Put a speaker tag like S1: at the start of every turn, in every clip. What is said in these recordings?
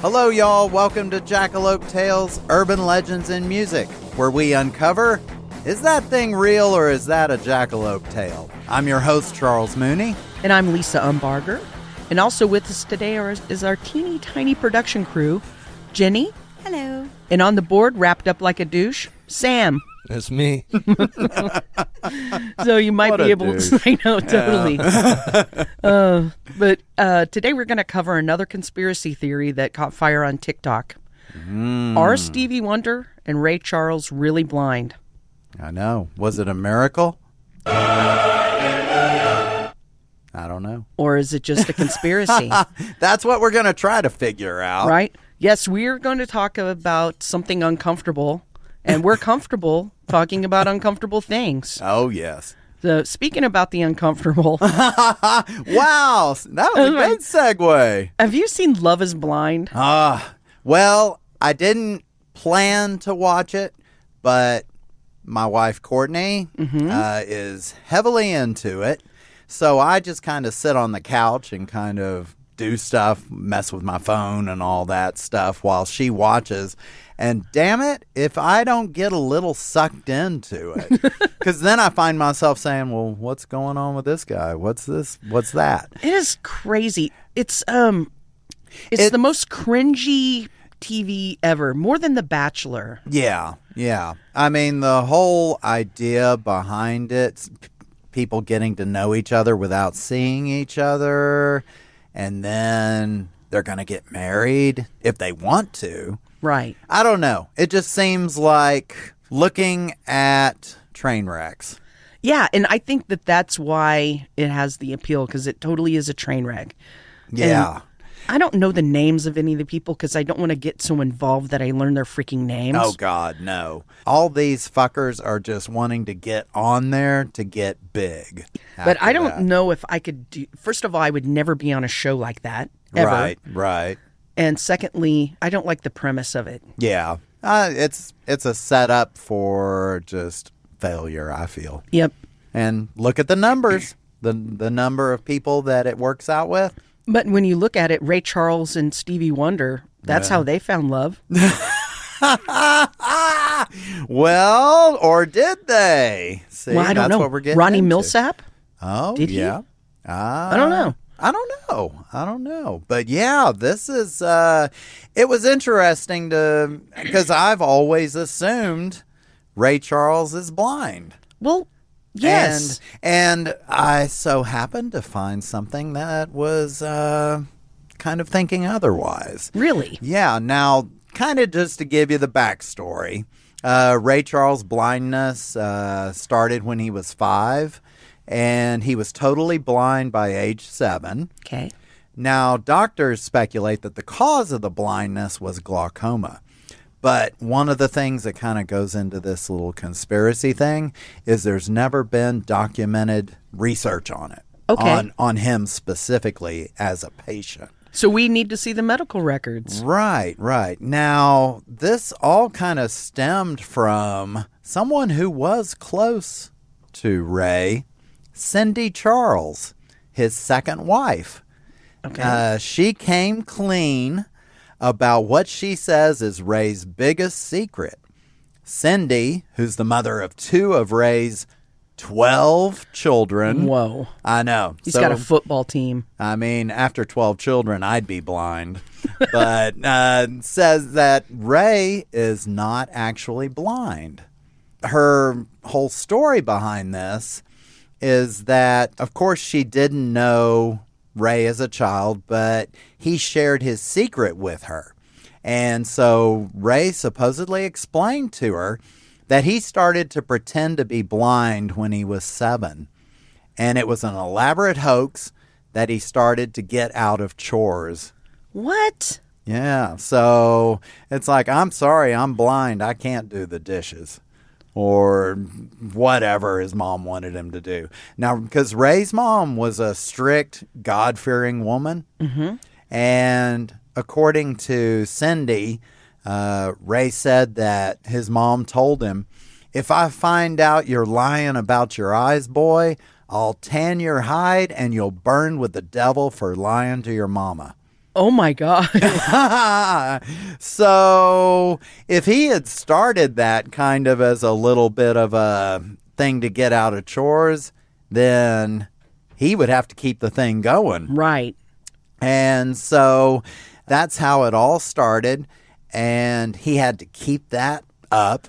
S1: Hello, y'all. Welcome to Jackalope Tales, Urban Legends in Music, where we uncover, is that thing real or is that a jackalope tale? I'm your host, Charles Mooney.
S2: And I'm Lisa Umbarger. And also with us today is our teeny tiny production crew, Jenny.
S3: Hello.
S2: And on the board, wrapped up like a douche, Sam.
S4: It's me.
S2: So you might
S1: What
S2: be
S1: a
S2: able
S1: douche.
S2: to, I know, totally. But today we're going to cover another conspiracy theory that caught fire on TikTok. Are Stevie Wonder and Ray Charles really blind?
S1: I know. Was it a miracle? I don't know.
S2: Or is it just a conspiracy?
S1: That's what we're going to try to figure out.
S2: Right? Yes, we're going to talk about something uncomfortable, and we're comfortable talking about uncomfortable things.
S1: Oh, yes.
S2: So, speaking about the uncomfortable,
S1: Wow. That was a good segue.
S2: have you seen Love is Blind?
S1: Well, I didn't plan to watch it, but my wife, Courtney, is heavily into it. So I just kind of sit on the couch and kind of do stuff, mess with my phone and all that stuff while she watches. And damn it, if I don't get a little sucked into it, because then I find myself saying, well, what's going on with this guy? What's this? What's that?
S2: It is crazy. It's the most cringy TV ever, more than The Bachelor.
S1: Yeah. I mean, the whole idea behind it, people getting to know each other without seeing each other, and then they're going to get married if they want to.
S2: Right.
S1: I don't know. It just seems like looking at train wrecks.
S2: Yeah, and I think that that's why it has the appeal, because it totally is a train wreck.
S1: Yeah.
S2: And I don't know the names of any of the people because I don't want to get so involved that I learn their freaking names.
S1: Oh, God, no. All these fuckers are just wanting to get on there to get big.
S2: But I don't
S1: after
S2: know if I could do... First of all, I would never be on a show like that,
S1: that.
S2: ever.
S1: Right.
S2: And secondly, I don't like the premise of it.
S1: Yeah. It's a setup for just failure, I feel.
S2: Yep.
S1: And look at the numbers, the number of people that it works out with.
S2: But when you look at it, Ray Charles and Stevie Wonder, that's how they found love.
S1: Well, or did they? See,
S2: Well, I don't
S1: that's
S2: know.
S1: what we're getting
S2: Ronnie
S1: into.
S2: Millsap?
S1: Oh,
S2: Did he?
S1: yeah.
S2: I don't know.
S1: I don't know. But yeah, this is, it was interesting because I've always assumed Ray Charles is blind.
S2: Well, yes.
S1: And I so happened to find something that was kind of thinking otherwise.
S2: Really?
S1: Yeah. Now, kind of just to give you the backstory, Ray Charles' blindness started when he was 5, and he was totally blind by age 7.
S2: Okay.
S1: Now, doctors speculate that the cause of the blindness was glaucoma. But one of the things that kind of goes into this little conspiracy thing is there's never been documented research on it.
S2: Okay.
S1: On him specifically as a patient.
S2: So we need to see the medical records.
S1: Right. Now, this all kind of stemmed from someone who was close to Ray, Cindy Charles, his second wife.
S2: Okay.
S1: She came clean about what she says is Ray's biggest secret. Cindy, who's the mother of 2 of Ray's 12 children.
S2: Whoa.
S1: I know.
S2: He's got a football team.
S1: I mean, after 12 children, I'd be blind. But says that Ray is not actually blind. Her whole story behind this is that, of course, she didn't know Ray as a child, but he shared his secret with her. And so Ray supposedly explained to her that he started to pretend to be blind when he was 7. And it was an elaborate hoax that he started to get out of chores.
S2: What?
S1: Yeah, so it's like, I'm sorry, I'm blind. I can't do the dishes. Or whatever his mom wanted him to do. Now, because Ray's mom was a strict, God-fearing woman.
S2: Mm-hmm.
S1: And according to Cindy, Ray said that his mom told him, if I find out you're lying about your eyes, boy, I'll tan your hide and you'll burn with the devil for lying to your mama.
S2: Oh, my God.
S1: So if he had started that kind of as a little bit of a thing to get out of chores, then he would have to keep the thing going.
S2: Right.
S1: And so that's how it all started. And he had to keep that up.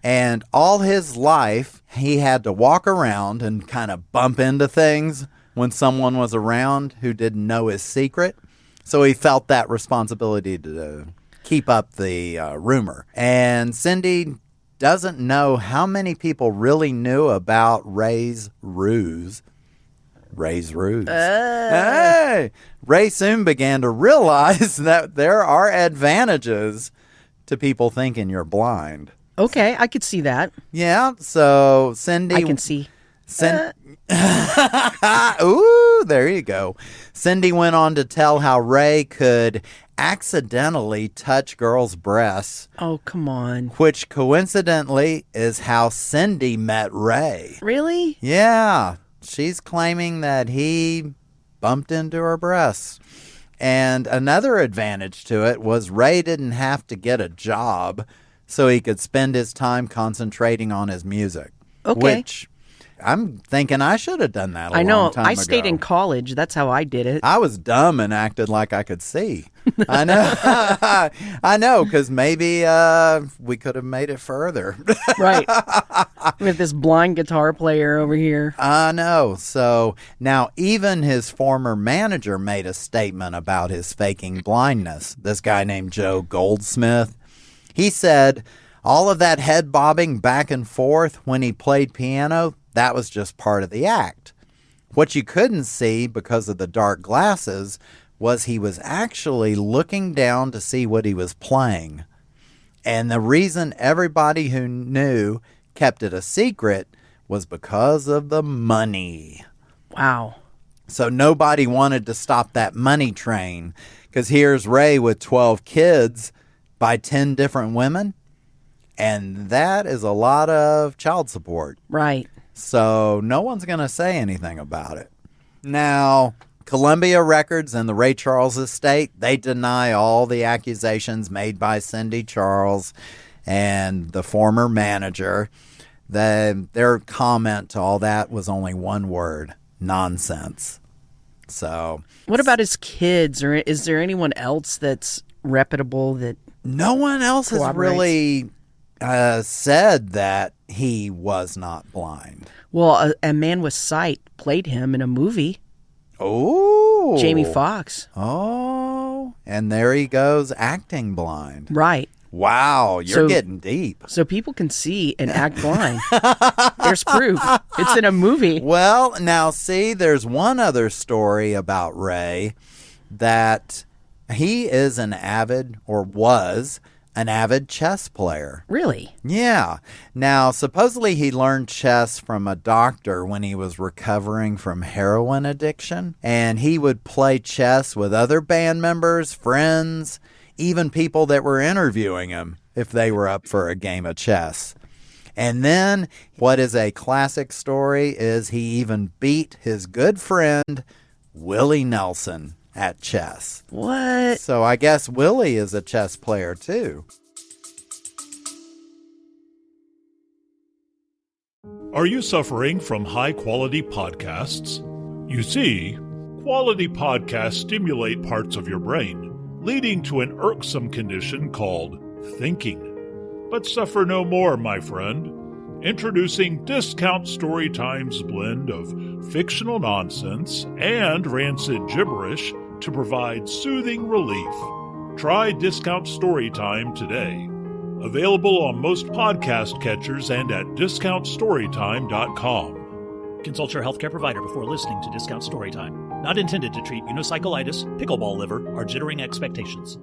S1: And all his life, he had to walk around and kind of bump into things when someone was around who didn't know his secret. So he felt that responsibility to keep up the rumor. And Cindy doesn't know how many people really knew about Ray's ruse. Hey! Ray soon began to realize that there are advantages to people thinking you're blind.
S2: Okay, I could see that.
S1: Yeah, so Cindy...
S2: I can see.
S1: Ooh, there you go. Cindy went on to tell how Ray could accidentally touch girls' breasts.
S2: Oh, come on.
S1: Which coincidentally is how Cindy met Ray.
S2: Really?
S1: Yeah. She's claiming that he bumped into her breasts. And another advantage to it was Ray didn't have to get a job so he could spend his time concentrating on his music.
S2: Okay.
S1: Which I'm thinking I should have done that a
S2: I know.
S1: long time ago.
S2: I stayed in college. That's how I did it.
S1: I was dumb and acted like I could see. I know. I know, because maybe we could have made it further.
S2: Right. With this blind guitar player over here.
S1: I know. So now even his former manager made a statement about his faking blindness. This guy named Joe Goldsmith. He said all of that head bobbing back and forth when he played piano, that was just part of the act. What you couldn't see because of the dark glasses was he was actually looking down to see what he was playing. And the reason everybody who knew kept it a secret was because of the money.
S2: Wow.
S1: So nobody wanted to stop that money train, because here's Ray with 12 kids by 10 different women, and that is a lot of child support.
S2: Right.
S1: So no one's going to say anything about it. Now, Columbia Records and the Ray Charles estate, they deny all the accusations made by Cindy Charles and the former manager. Their comment to all that was only one word: nonsense. So,
S2: what about his kids, or is there anyone else that's reputable that
S1: no one else has really said that he was not blind.
S2: Well, a man with sight played him in a movie.
S1: Oh.
S2: Jamie Foxx.
S1: Oh. And there he goes acting blind.
S2: Right.
S1: Wow, you're getting deep.
S2: So people can see and act blind. There's proof. It's in a movie.
S1: Well, now see, there's one other story about Ray, that he is an avid, or was an avid chess player.
S2: Really?
S1: Yeah. Now, supposedly he learned chess from a doctor when he was recovering from heroin addiction. And he would play chess with other band members, friends, even people that were interviewing him if they were up for a game of chess. And then what is a classic story is he even beat his good friend, Willie Nelson, at chess.
S2: What?
S1: So I guess Willie is a chess player too.
S3: Are you suffering from high-quality podcasts? You see, quality podcasts stimulate parts of your brain, leading to an irksome condition called thinking. But suffer no more, my friend. Introducing Discount Storytime's blend of fictional nonsense and rancid gibberish to provide soothing relief. Try Discount Storytime today. Available on most podcast catchers and at discountstorytime.com.
S4: Consult your healthcare provider before listening to Discount Storytime. Not intended to treat unicyclitis, pickleball liver, or jittering expectations.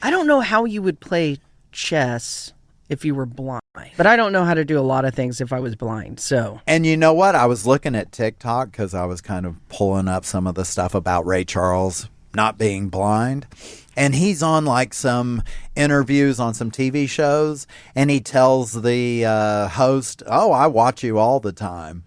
S2: I don't know how you would play chess if you were blind. But I don't know how to do a lot of things if I was blind, so.
S1: And you know what? I was looking at TikTok because I was kind of pulling up some of the stuff about Ray Charles not being blind. And he's on like some interviews on some TV shows, and he tells the host, "Oh, I watch you all the time."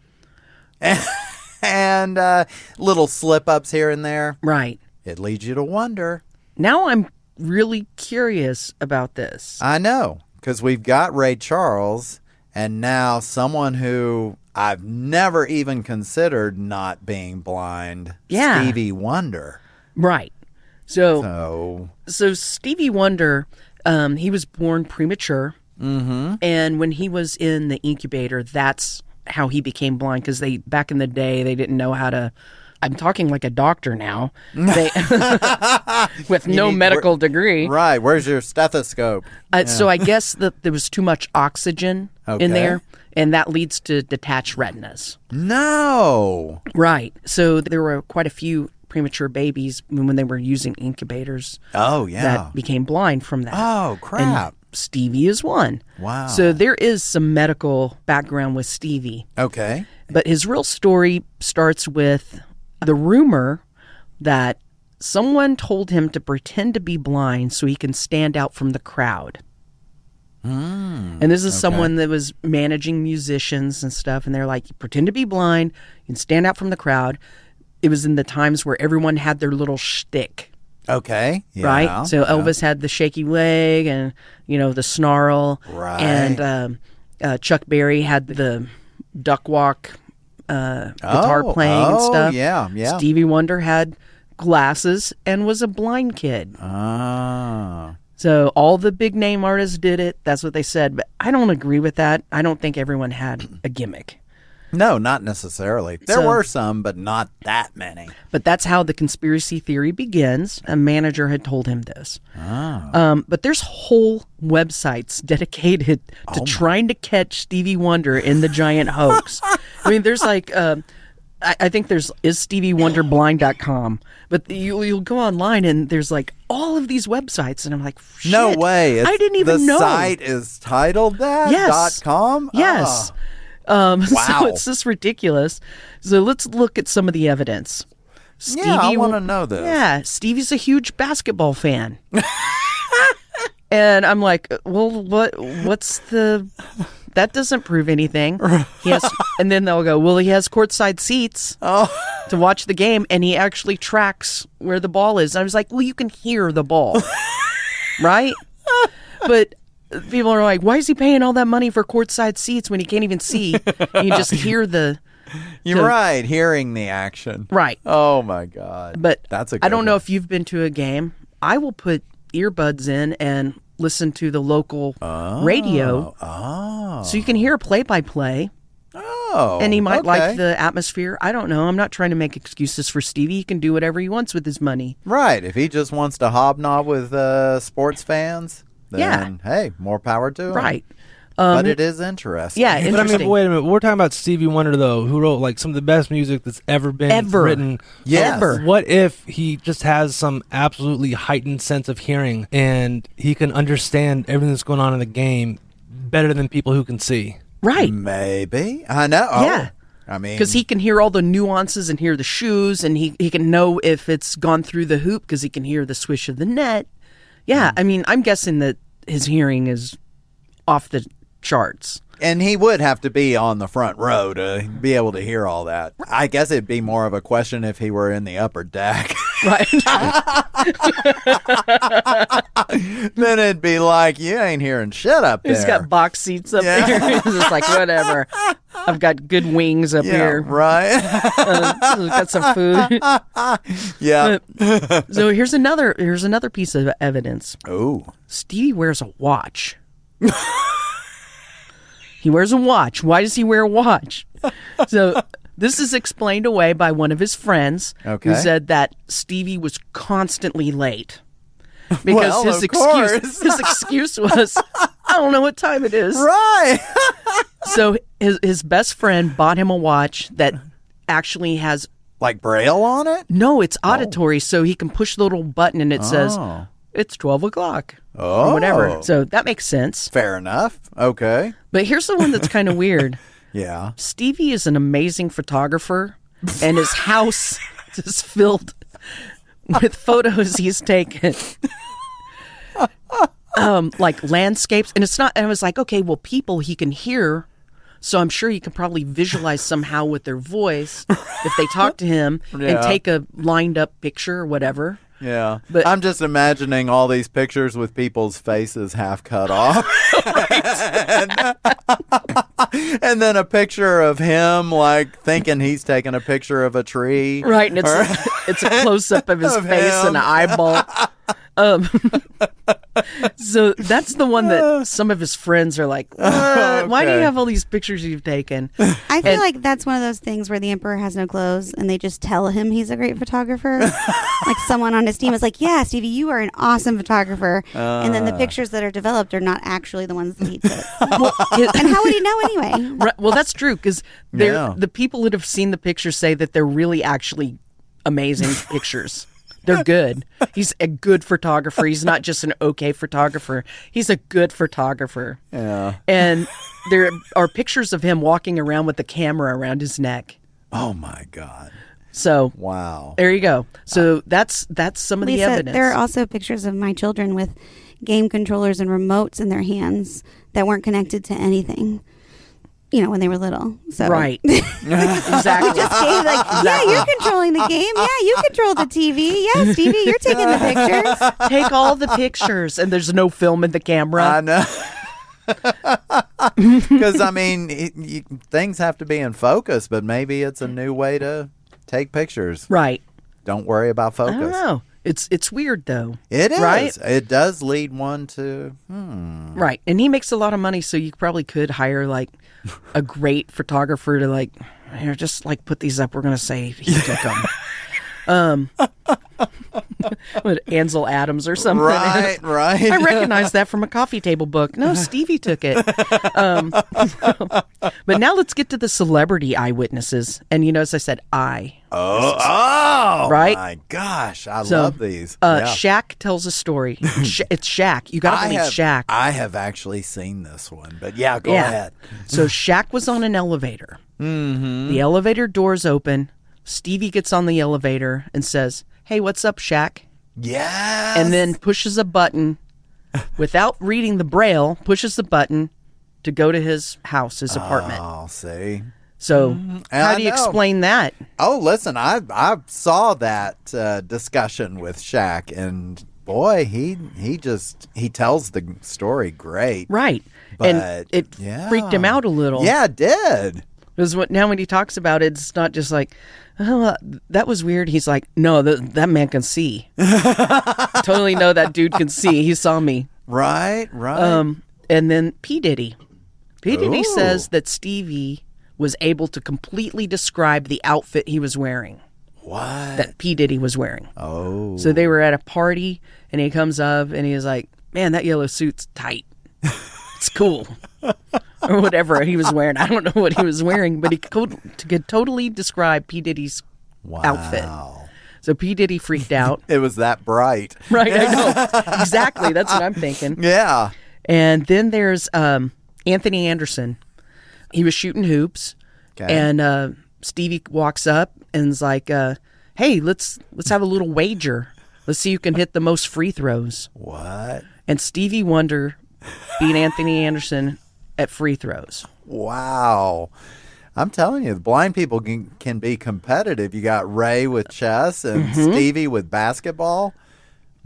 S1: and little slip-ups here and there.
S2: Right.
S1: It leads you to wonder.
S2: Now I'm really curious about this.
S1: I know, because we've got Ray Charles, and now someone who I've never even considered not being blind,
S2: Yeah.
S1: Stevie Wonder.
S2: Right. So Stevie Wonder, he was born premature. Mm-hmm. And when he was in the incubator, that's how he became blind, because back in the day, they didn't know how to... I'm talking like a doctor now, with no medical degree.
S1: Right. Where's your stethoscope?
S2: So I guess that there was too much oxygen in there, and that leads to detached retinas.
S1: No.
S2: Right. So there were quite a few premature babies when they were using incubators.
S1: Oh, yeah.
S2: That became blind from that.
S1: Oh, crap.
S2: And Stevie is one.
S1: Wow.
S2: So there is some medical background with Stevie.
S1: Okay.
S2: But his real story starts with the rumor that someone told him to pretend to be blind so he can stand out from the crowd. And this is someone that was managing musicians and stuff, and they're like, pretend to be blind, you can stand out from the crowd. It was in the times where everyone had their little shtick.
S1: Okay. Yeah,
S2: right? So Elvis had the shaky leg and, the snarl.
S1: Right.
S2: And Chuck Berry had the duck walk guitar playing and stuff.
S1: Yeah.
S2: Stevie Wonder had glasses and was a blind kid. So all the big name artists did it. That's what they said. But I don't agree with that. I don't think everyone had a gimmick.
S1: No, not necessarily. There were some, but not that many.
S2: But that's how the conspiracy theory begins. A manager had told him this. But there's whole websites dedicated to trying to catch Stevie Wonder in the giant hoax. I mean, there's like... I think is StevieWonderblind.com, but you'll go online and there's like all of these websites, and I'm like, shit,
S1: no way!
S2: I didn't even know.
S1: The site is titled that?
S2: Yes.
S1: .com?
S2: Yes.
S1: Wow.
S2: So it's just ridiculous. So let's look at some of the evidence.
S1: I want to know this.
S2: Yeah, Stevie's a huge basketball fan. And I'm like, well, what's the... That doesn't prove anything. And then they'll go, well, he has courtside seats to watch the game, and he actually tracks where the ball is. And I was like, well, you can hear the ball, right? But people are like, why is he paying all that money for courtside seats when he can't even see? You just hear the...
S1: You're right, hearing the action.
S2: Right.
S1: Oh, my God.
S2: But
S1: that's a good
S2: I don't know
S1: one.
S2: if you've been to a game. I will put earbuds in and listen to the local radio so you can hear play-by-play. And he might like the atmosphere. I don't know. I'm not trying to make excuses for Stevie. He can do whatever he wants with his money.
S1: Right. If he just wants to hobnob with sports fans, then, hey, more power to him.
S2: Right.
S1: But it is interesting.
S2: Yeah,
S5: But I mean, wait a minute. We're talking about Stevie Wonder, though, who wrote like some of the best music that's ever been written.
S1: Yes.
S2: Ever.
S5: What if he just has some absolutely heightened sense of hearing and he can understand everything that's going on in the game better than people who can see?
S2: Right.
S1: Maybe. I know.
S2: Yeah.
S1: I mean,
S2: because he can hear all the nuances and hear the shoes, and he can know if it's gone through the hoop because he can hear the swish of the net. Yeah. I mean, I'm guessing that his hearing is off the charts.
S1: And he would have to be on the front row to be able to hear all that. I guess it'd be more of a question if he were in the upper deck.
S2: Right.
S1: Then it'd be like, you ain't hearing shit up there.
S2: He's got box seats up there. He's just like, whatever. I've got good wings up here.
S1: Right.
S2: Got some food.
S1: Yeah.
S2: So here's another piece of evidence.
S1: Oh.
S2: Stevie wears a watch. He wears a watch. Why does he wear a watch? So this is explained away by one of his friends who said that Stevie was constantly late. Because his excuse was, I don't know what time it is.
S1: Right.
S2: So his best friend bought him a watch that actually has...
S1: Like Braille on it?
S2: No, it's auditory, so he can push the little button and it says, it's 12 o'clock. Or whatever. So that makes sense.
S1: Fair enough. Okay.
S2: But here's the one that's kind of weird.
S1: Yeah.
S2: Stevie is an amazing photographer, and his house is filled with photos he's taken. Like landscapes. And it's not, and I was like, okay, well, people he can hear, So I'm sure you can probably visualize somehow with their voice if they talk to him and take a lined up picture or whatever.
S1: Yeah.
S2: But
S1: I'm just imagining all these pictures with people's faces half cut off. And then a picture of him, like, thinking he's taking a picture of a tree.
S2: Right, and it's a close-up of his face and an eyeball. So that's the one that some of his friends are like, what? Why do you have all these pictures you've taken?
S6: I feel like that's one of those things where the emperor has no clothes and they just tell him he's a great photographer. Like someone on his team is like, yeah, Stevie, you are an awesome photographer. And then the pictures that are developed are not actually the ones that he took. And how would he know anyway?
S2: Right, well, that's true, because the people that have seen the pictures say that they're really actually amazing pictures. They're good. He's a good photographer. He's not just an okay photographer. He's a good photographer.
S1: Yeah.
S2: And there are pictures of him walking around with the camera around his neck.
S1: Oh, my God.
S2: So,
S1: wow.
S2: There you go. So that's some of
S6: Lisa,
S2: the evidence.
S6: there are also pictures of my children with game controllers and remotes in their hands that weren't connected to anything. You know, when they were little. So.
S2: Right. Exactly.
S6: Just gave yeah, you're controlling the game. Yeah, you control the TV. Yeah, Stevie, you're taking the pictures.
S2: Take all the pictures. And there's no film in the camera.
S1: I know. Because, I mean, things have to be in focus, but maybe it's a new way to take pictures.
S2: Right.
S1: Don't worry about focus.
S2: I don't know. It's weird, though.
S1: It is.
S2: Right?
S1: It does lead one to,
S2: Right. And he makes a lot of money, so you probably could hire, like, a great photographer to, like, here, just, like, put these up. We're going to say he took them. With Ansel Adams or something.
S1: Right.
S2: I recognize that from a coffee table book. No, Stevie took it. But now let's get to the celebrity eyewitnesses. And you notice I said
S1: Oh,
S2: right?
S1: My gosh. I love these.
S2: Shaq tells a story. It's Shaq. You got to believe Shaq.
S1: I have actually seen this one, but go ahead.
S2: So Shaq was on an elevator. Mm-hmm. The elevator doors open. Stevie gets on the elevator and says, "Hey, what's up, Shaq?"
S1: Yes.
S2: And then pushes a button without reading the braille, pushes the button to go to his house, his apartment.
S1: Oh, see.
S2: So how do you explain that?
S1: Oh, listen, I saw that discussion with Shaq, and boy, he tells the story great.
S2: Right.
S1: But,
S2: and it freaked him out a little.
S1: Yeah, it did.
S2: Because now when he talks about it, it's not just like, oh, that was weird. He's like, no, that man can see. Totally know that dude can see. He saw me.
S1: Right.
S2: And then P. Diddy. P. Diddy says that Stevie was able to completely describe the outfit he was wearing.
S1: What?
S2: That P. Diddy was wearing.
S1: Oh.
S2: So they were at a party, and he comes up, and he's like, man, that yellow suit's tight. It's cool. Or whatever he was wearing. I don't know what he was wearing, but he could totally describe P. Diddy's outfit. So P. Diddy freaked out.
S1: It was that bright.
S2: Right, I know. Exactly. That's what I'm thinking.
S1: Yeah.
S2: And then there's Anthony Anderson. He was shooting hoops. Okay. And Stevie walks up and is like, hey, let's have a little wager. Let's see who can hit the most free throws.
S1: What?
S2: And Stevie Wonder beat Anthony Anderson at free throws.
S1: Wow. I'm telling you, the blind people can be competitive. You got Ray with chess and Stevie with basketball.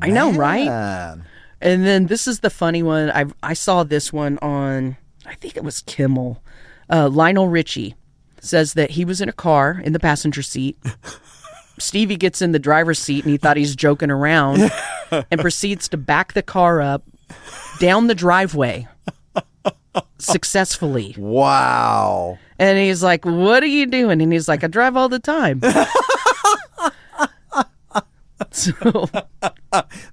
S2: I know, right? And then this is the funny one. I saw this one on, I think it was Kimmel. Lionel Richie says that he was in a car in the passenger seat. Stevie gets in the driver's seat and he thought he's joking around and proceeds to back the car up down the driveway successfully.
S1: Wow.
S2: And he's like, what are you doing? And he's like, I drive all the time. So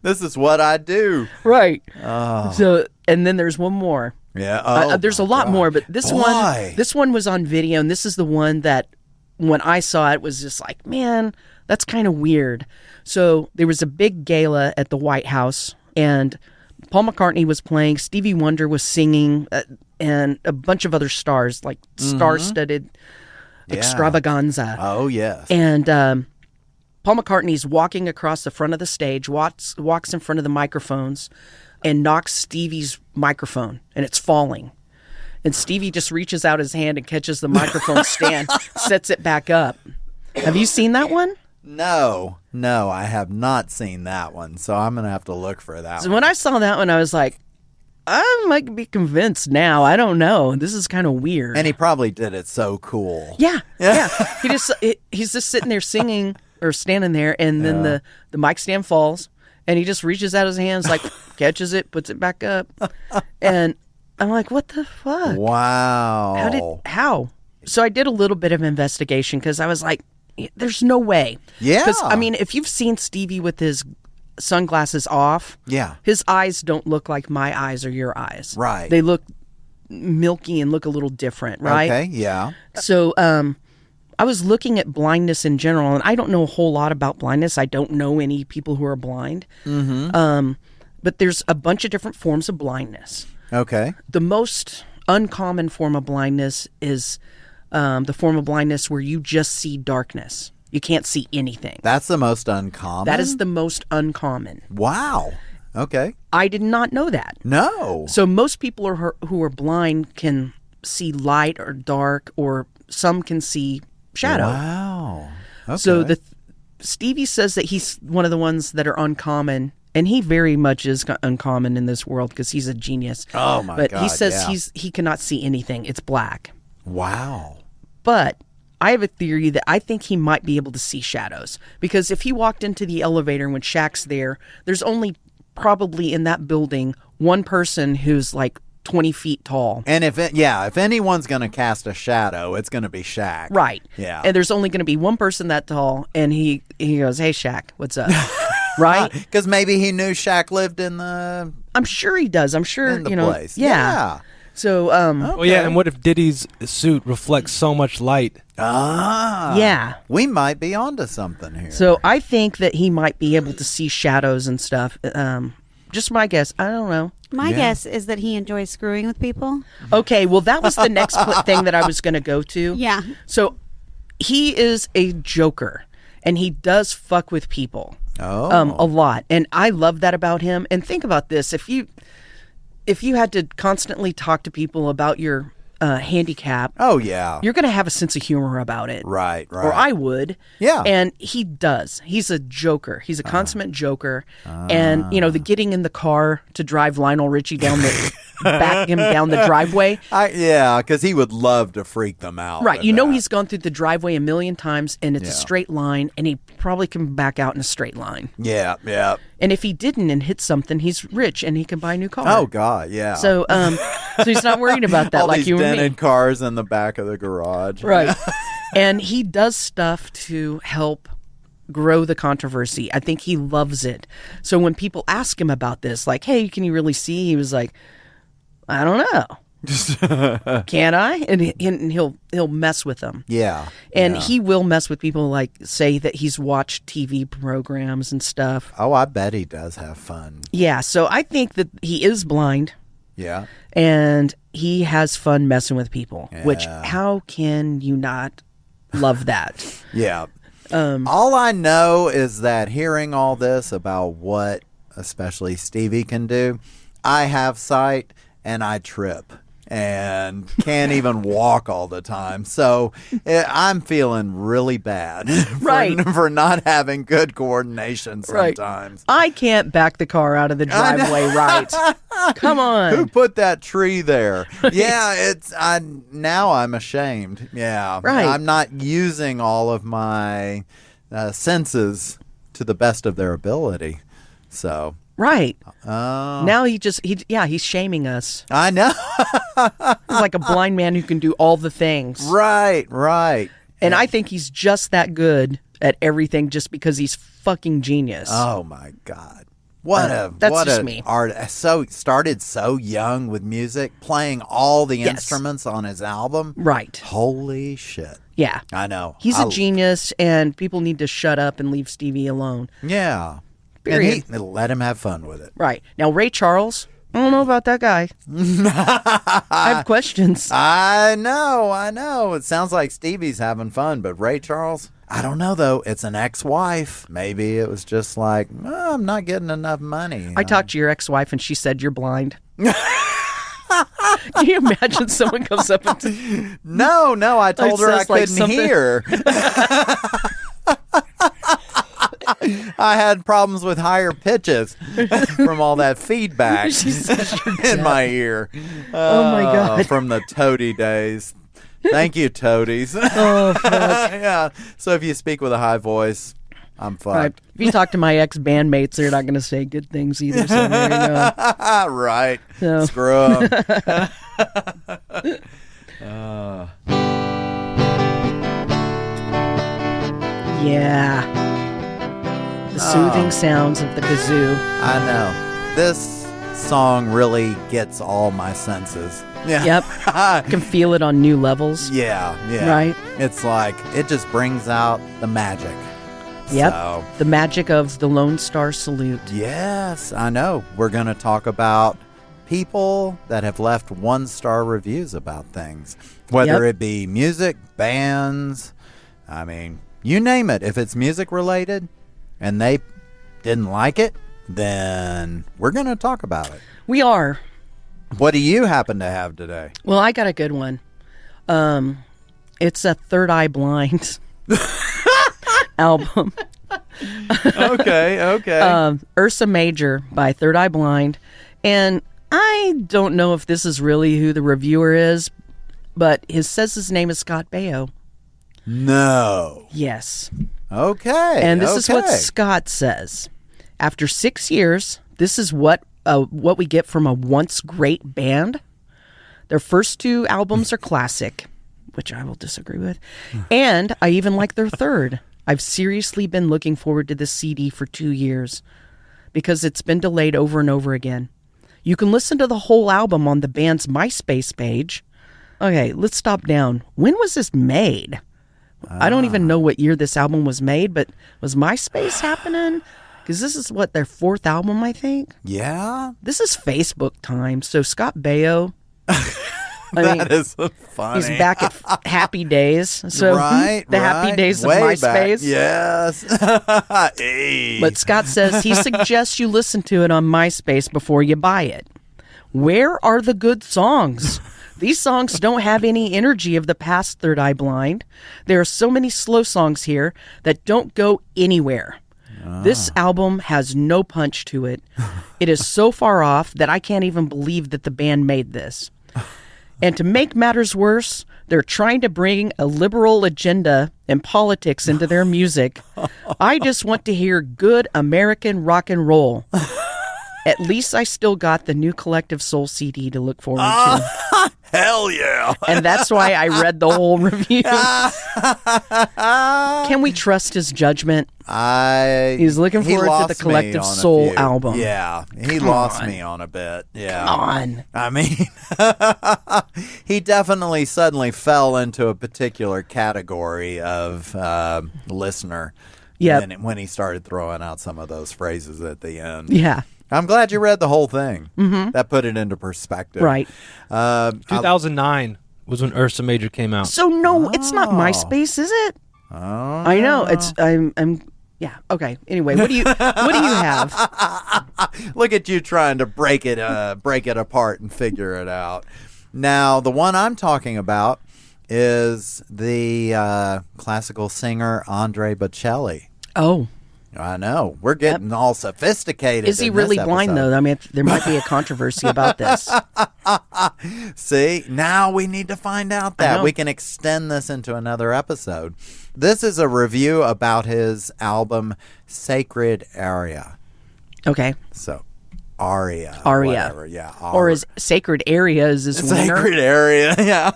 S1: this is what I do.
S2: Right.
S1: Oh.
S2: So, and then there's one more.
S1: Yeah.
S2: There's a lot more, but this one was on video, and this is the one that when I saw it was just like, man, that's kind of weird. So there was a big gala at the White House, and Paul McCartney was playing, Stevie Wonder was singing, and a bunch of other stars, like star-studded extravaganza.
S1: Oh, yes.
S2: And Paul McCartney's walking across the front of the stage, walks in front of the microphones, and knocks Stevie's microphone, and it's falling. and Stevie just reaches out his hand and catches the microphone stand, sets it back up. Have you seen that one?
S1: No, I have not seen that one, so I'm going to have to look for that
S2: So
S1: one.
S2: when I saw that one, I was like, I might be convinced now. I don't know. This is kind of weird.
S1: And he probably did it so cool.
S2: Yeah. He's just sitting there singing or standing there, and then the mic stand falls, and he just reaches out his hands, like catches it, puts it back up, and I'm like, what the fuck?
S1: Wow.
S2: How? So I did a little bit of investigation because I was like, there's no way.
S1: Yeah.
S2: Because, I mean, if you've seen Stevie with his sunglasses off,
S1: Yeah.
S2: his eyes don't look like my eyes or your eyes.
S1: Right.
S2: They look milky and look a little different, right?
S1: Okay, yeah.
S2: So I was looking at blindness in general, and I don't know a whole lot about blindness. I don't know any people who are blind. Mm-hmm. But there's a bunch of different forms of blindness.
S1: Okay.
S2: The most uncommon form of blindness is the form of blindness where you just see darkness. You can't see anything.
S1: That's the most uncommon?
S2: That is the most uncommon.
S1: Wow. Okay.
S2: I did not know that.
S1: No.
S2: So most people who are blind can see light or dark, or some can see shadow.
S1: Wow. Okay.
S2: So Stevie says that he's one of the ones that are uncommon, and he very much is uncommon in this world because he's a genius.
S1: Oh my
S2: but
S1: God,
S2: he says
S1: yeah.
S2: he cannot see anything. It's black.
S1: Wow.
S2: But I have a theory that I think he might be able to see shadows, because if he walked into the elevator when Shaq's there, there's only probably in that building one person who's like 20 feet tall.
S1: And if anyone's going to cast a shadow, it's going to be Shaq.
S2: Right.
S1: Yeah.
S2: And there's only going to be one person that tall, and he goes, "Hey, Shaq, what's up?" Right?
S1: Because maybe he knew Shaq lived in the
S2: I'm sure he does. I'm sure,
S1: place.
S2: Yeah. So,
S5: Oh yeah, and what if Diddy's suit reflects so much light?
S2: yeah.
S1: We might be onto something here.
S2: So I think that he might be able to see shadows and stuff. Just my guess. I don't know.
S6: My guess is that he enjoys screwing with people.
S2: Okay, well, that was the next thing that I was going to go to.
S6: Yeah.
S2: So he is a joker, and he does fuck with people a lot. And I love that about him. And think about this. If you had to constantly talk to people about your handicap,
S1: oh yeah,
S2: you're going to have a sense of humor about it.
S1: right.
S2: Or I would.
S1: Yeah.
S2: And he does. He's a joker. He's a consummate joker. And, the getting in the car to drive Lionel Richie down back him down the driveway.
S1: Because he would love to freak them out.
S2: Right.
S1: with that.
S2: He's gone through the driveway a million times, and it's a straight line, and he probably can back out in a straight line.
S1: Yeah.
S2: And if he didn't and hit something, he's rich and he can buy a new car.
S1: Oh God, yeah.
S2: So he's not worried about that
S1: all
S2: like
S1: these
S2: you and me.
S1: dented cars in the back of the garage.
S2: Right. And he does stuff to help grow the controversy. I think he loves it. So when people ask him about this, like, "Hey, can you really see?" He was like, "I don't know. Can I?" And he'll mess with them.
S1: Yeah.
S2: And
S1: yeah.
S2: he will mess with people, like say that he's watched TV programs and stuff.
S1: Oh, I bet he does have fun.
S2: Yeah, so I think that he is blind.
S1: Yeah.
S2: And he has fun messing with people, which
S1: Yeah.
S2: how can you not love that?
S1: Yeah. All I know is that hearing all this about what especially Stevie can do, I have sight and I trip and can't even walk all the time. So I'm feeling really bad for not having good coordination sometimes.
S2: I can't back the car out of the driveway right. Come on.
S1: Who put that tree there? Yeah, now I'm ashamed. Yeah.
S2: Right.
S1: I'm not using all of my senses to the best of their ability. So.
S2: Right. Now he's shaming us.
S1: I know.
S2: He's like a blind man who can do all the things.
S1: Right.
S2: And I think he's just that good at everything just because he's fucking genius.
S1: Oh my God.
S2: That's just me.
S1: Art. So started so young with music, playing all the instruments on his album.
S2: Right.
S1: Holy shit.
S2: Yeah.
S1: I know.
S2: He's a genius, and people need to shut up and leave Stevie alone.
S1: Yeah.
S2: Period.
S1: And let him have fun with it.
S2: Right. Now, Ray Charles, I don't know about that guy. I have questions.
S1: I know. It sounds like Stevie's having fun, but Ray Charles, I don't know, though. It's an ex-wife. Maybe it was just like, I'm not getting enough money.
S2: I talked to your ex-wife, and she said you're blind. Can you imagine someone comes up and
S1: No, I told her I
S2: says, like,
S1: couldn't
S2: something-
S1: hear. I had problems with higher pitches from all that feedback
S2: She says you're
S1: in my ear.
S2: Oh, my God.
S1: From the toady days. Thank you, toadies.
S2: Oh, fuck.
S1: Yeah. So if you speak with a high voice, I'm fucked.
S2: Right. If you talk to my ex-bandmates, they're not going to say good things either. So there you go.
S1: Right.
S2: So.
S1: Screw 'em.
S2: Yeah. The soothing sounds of the kazoo.
S1: I know. This song really gets all my senses. Yeah.
S2: Yep. Can feel it on new levels.
S1: Yeah.
S2: Right.
S1: It's like, it just brings out the magic.
S2: Yep.
S1: So,
S2: The magic of the Lone Star Salute.
S1: yes, I know. We're going to talk about people that have left 1-star reviews about things. Whether
S2: Yep.
S1: it be music, bands, I mean, you name it. If it's music related and they didn't like it, then we're going to talk about it.
S2: We are.
S1: What do you happen to have today?
S2: Well, I got a good one. It's a Third Eye Blind album.
S1: Okay.
S2: Ursa Major by Third Eye Blind. And I don't know if this is really who the reviewer is, but says his name is Scott Baio.
S1: No.
S2: Yes.
S1: Okay.
S2: And this is what
S1: okay.
S2: Scott says. After 6 years, this is what we get from a once great band. Their first 2 albums are classic, which I will disagree with. And I even like their third. I've seriously been looking forward to this CD for 2 years because it's been delayed over and over again. You can listen to the whole album on the band's MySpace page. Okay, let's stop down. When was this made? I don't even know what year this album was made, but was MySpace happening? Because this is their 4th album, I think.
S1: Yeah.
S2: This is Facebook time. So Scott Baio,
S1: That is funny.
S2: he's back at Happy Days. So
S1: right,
S2: the Happy
S1: right.
S2: Days of
S1: Way
S2: MySpace.
S1: Back. Yes. Hey.
S2: But Scott says he suggests you listen to it on MySpace before you buy it. Where are the good songs? These songs don't have any energy of the past Third Eye Blind. There are so many slow songs here that don't go anywhere. This album has no punch to it. It is so far off that I can't even believe that the band made this. And to make matters worse, they're trying to bring a liberal agenda and politics into their music. I just want to hear good American rock and roll. At least I still got the new Collective Soul CD to look forward to.
S1: Hell yeah.
S2: And that's why I read the whole review. Can we trust his judgment? He's looking
S1: he
S2: forward to
S1: lost
S2: the
S1: me
S2: Collective
S1: on a
S2: Soul
S1: few.
S2: album.
S1: Yeah. He lost me on a bit. Yeah.
S2: Come on.
S1: I mean, he definitely suddenly fell into a particular category of listener.
S2: Yep.
S1: When he started throwing out some of those phrases at the end.
S2: Yeah.
S1: I'm glad you read the whole thing. Mm-hmm. That put it into perspective.
S2: Right.
S5: 2009 was when Ursa Major came out.
S2: So no, it's not MySpace, is it?
S1: Oh.
S2: I know. It's I'm yeah. Okay. Anyway, what do you have?
S1: Look at you trying to break it apart and figure it out. Now, the one I'm talking about is the classical singer Andre Bocelli.
S2: Oh.
S1: I know. We're getting all sophisticated.
S2: Is he
S1: in
S2: really
S1: this
S2: blind
S1: episode.
S2: though? I mean, there might be a controversy about this.
S1: See, now we need to find out
S2: I
S1: that.
S2: know.
S1: We can extend this into another episode. This is a review about his album Sacred Area.
S2: Okay.
S1: So, Aria.
S2: Aria.
S1: Whatever. Yeah.
S2: Or his Sacred Area is his winner.
S1: Sacred Area. Yeah.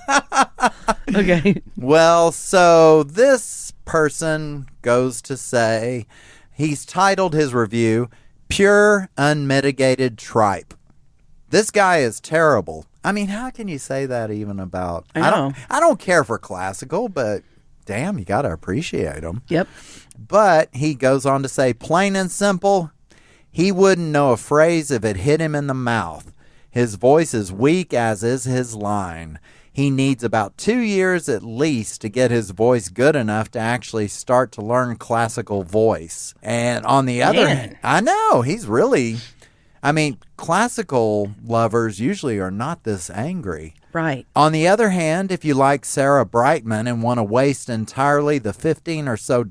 S2: Okay.
S1: Well, so this person goes to say, he's titled his review, Pure Unmitigated Tripe. This guy is terrible. I mean, how can you say that even about...
S2: I know.
S1: I don't care for classical, but damn, you got to appreciate him.
S2: Yep.
S1: But he goes on to say, plain and simple, he wouldn't know a phrase if it hit him in the mouth. His voice is weak, as is his line. He needs about 2 years at least to get his voice good enough to actually start to learn classical voice. And on the other hand, I know, he's really... I mean, classical lovers usually are not this angry.
S2: Right.
S1: On the other hand, if you like Sarah Brightman and want to waste entirely the $15 or so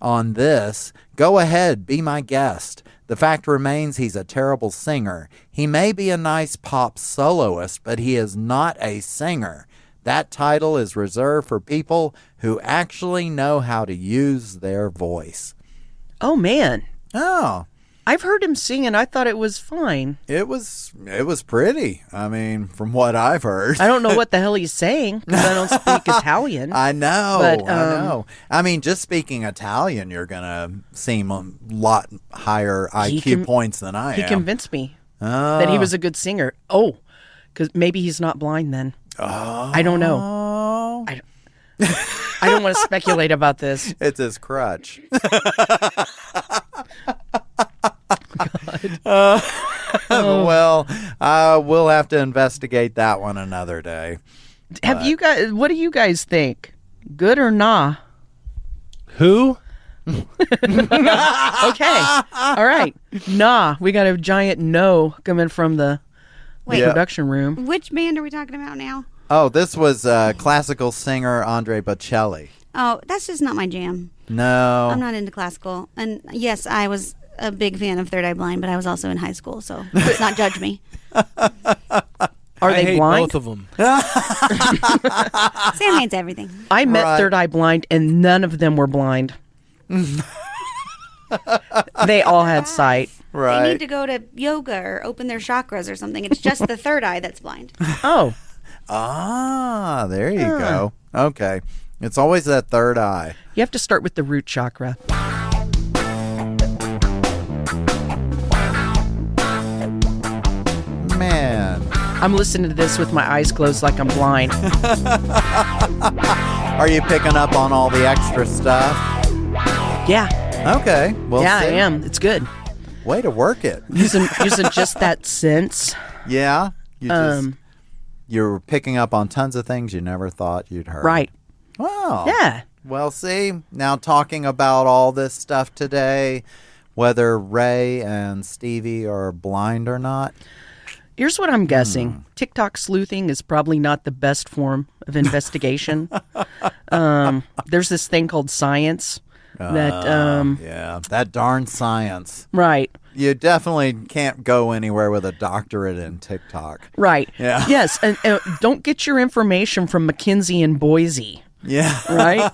S1: on this, go ahead, be my guest. The fact remains he's a terrible singer. He may be a nice pop soloist, but he is not a singer. That title is reserved for people who actually know how to use their voice.
S2: Oh, man.
S1: Oh.
S2: I've heard him sing, and I thought it was fine.
S1: It was pretty. I mean, from what I've heard.
S2: I don't know what the hell he's saying because I don't speak Italian.
S1: I know.
S2: But,
S1: I know. I mean, just speaking Italian, you're going to seem a lot higher IQ points than I am.
S2: He convinced me that he was a good singer. Oh, because maybe he's not blind then.
S1: Oh.
S2: I don't know. I don't want to speculate about this.
S1: It's his crutch. Well, we'll have to investigate that one another day.
S2: Have you guys? What do you guys think? Good or nah?
S5: Who?
S2: Okay. All right. Nah. We got a giant no coming from the production room.
S6: Which band are we talking about now?
S1: Oh, this was classical singer Andre Bocelli.
S6: Oh, that's just not my jam.
S1: No.
S6: I'm not into classical. And yes, I was a big fan of Third Eye Blind, but I was also in high school, so let's not judge me.
S2: Are
S5: I
S2: they
S5: hate
S2: blind?
S5: both of them.
S6: Sam hates everything.
S2: I met Third Eye Blind, and none of them were blind. They all had sight.
S1: Right.
S6: They need to go to yoga or open their chakras or something. It's just the third eye that's blind.
S2: Oh.
S1: Ah, there you go. Okay. It's always that third eye.
S2: You have to start with the root chakra.
S1: Man.
S2: I'm listening to this with my eyes closed like I'm blind.
S1: Are you picking up on all the extra stuff?
S2: Yeah.
S1: Okay. Well,
S2: Yeah, I am. It's good.
S1: Way to work it.
S2: Using just that sense.
S1: Yeah. You're picking up on tons of things you never thought you'd heard.
S2: Right.
S1: Wow.
S2: Yeah.
S1: Well, see, now talking about all this stuff today, whether Ray and Stevie are blind or not.
S2: Here's what I'm guessing. TikTok sleuthing is probably not the best form of investigation. There's this thing called science.
S1: That darn science.
S2: Right.
S1: You definitely can't go anywhere with a doctorate in TikTok.
S2: Right.
S1: Yeah.
S2: Yes. And don't get your information from McKinsey and Boise.
S1: Yeah.
S2: Right.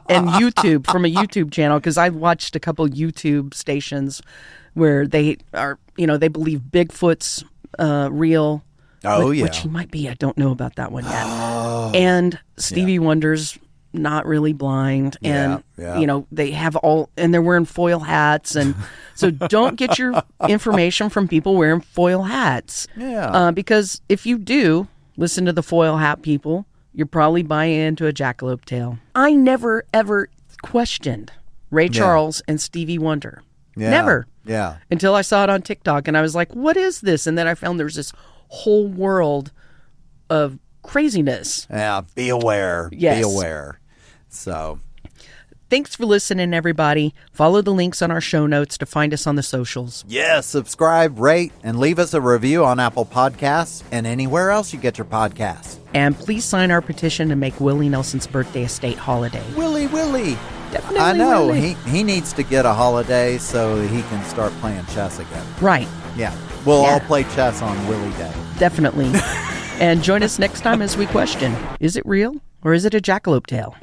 S2: And YouTube, from a YouTube channel, because I watched a couple YouTube stations where they are, they believe Bigfoot's real.
S1: Oh,
S2: which he might be. I don't know about that one yet. And Stevie Wonder's not really blind, and they have and they're wearing foil hats, and so don't get your information from people wearing foil hats. Because if you do listen to the foil hat people, you're probably buying into a jackalope tale. I never ever questioned Ray Charles and Stevie Wonder. Never.
S1: Yeah.
S2: Until I saw it on TikTok, and I was like, "What is this?" And then I found there's this whole world of craziness.
S1: Yeah. Be aware.
S2: Yes.
S1: Be aware. So,
S2: thanks for listening, everybody. Follow the links on our show notes to find us on the socials.
S1: Subscribe, rate, and leave us a review on Apple Podcasts and anywhere else you get your podcasts.
S2: And please sign our petition to make Willie Nelson's birthday a state holiday.
S1: Willie.
S2: Definitely
S1: I know.
S2: Willie.
S1: He needs to get a holiday so he can start playing chess again.
S2: Right.
S1: Yeah. We'll all play chess on Willie Day.
S2: Definitely. And join us next time as we question, is it real or is it a jackalope tale?